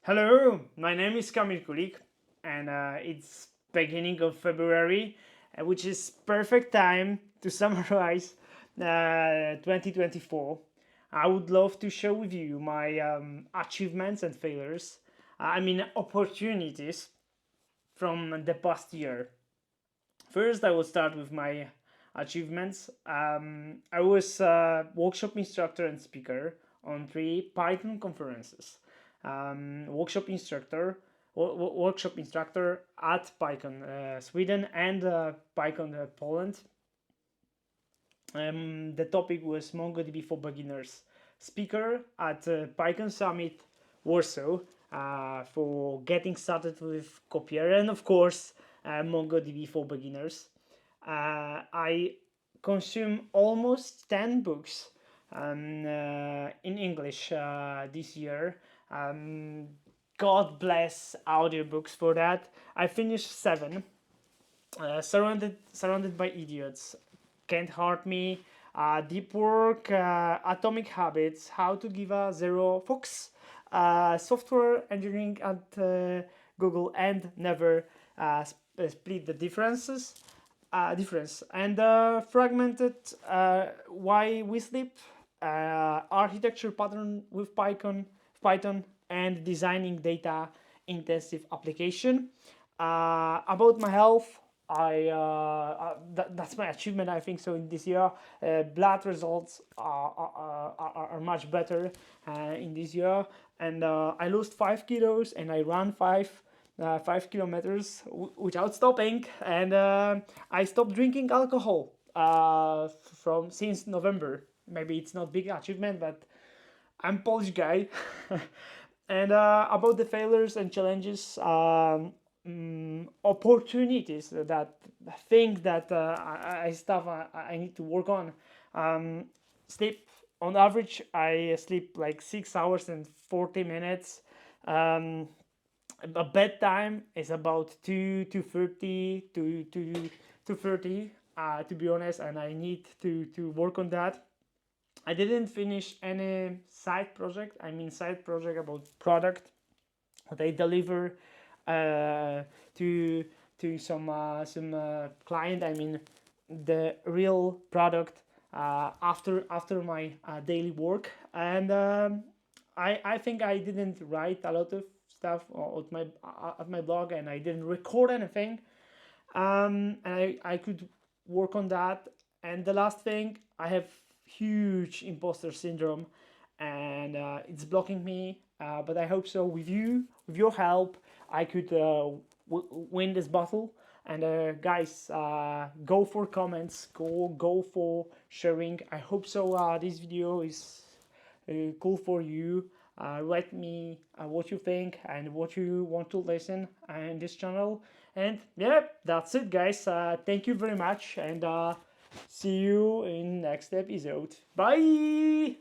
Hello, my name is Kamil Kulik, and it's beginning of February, which is perfect time to summarize 2024. I would love to share with you my achievements and failures. Opportunities from the past year. First, I will start with my achievements. I was a workshop instructor and speaker on 3 Python conferences. Workshop instructor at Python Sweden and Python Poland. The topic was MongoDB for beginners. Speaker at Python Summit Warsaw for getting started with Copier, and of course MongoDB for beginners. I consume almost 10 books in English this year. God bless audiobooks for that. I finished 7. Surrounded by idiots. Can't Hurt Me, Deep Work, Atomic Habits, How to Give a Zero Fucks, Software Engineering at Google, and Never Split the Difference, and Fragmented, Why We Sleep, Architecture Pattern with Python, and Designing Data Intensive Application. About my health, that's my achievement, I think so, in this year. Blood results are much better in this year, and I lost 5 kilos and I ran 5 kilometers without stopping, and I stopped drinking alcohol since November. Maybe it's not big achievement, but I'm Polish guy. And about the failures and challenges, opportunities, that thing that I need to work on. Sleep. On average, I sleep like 6 hours and 40 minutes. A bedtime is about 2:30 to 30, to be honest, and I need to work on that. I didn't finish any side project about product that I deliver to some client. The real product after my daily work, and I think I didn't write a lot of stuff at my blog, and I didn't record anything, and I could work on that. And the last thing, I have huge imposter syndrome, and it's blocking me, but I hope so with your help I could win this battle. And guys, go for comments, go for sharing. I hope so this video is cool for you. Write me what you think and what you want to listen in this channel. And yeah, that's it, guys. Thank you very much, and see you in next episode. Bye.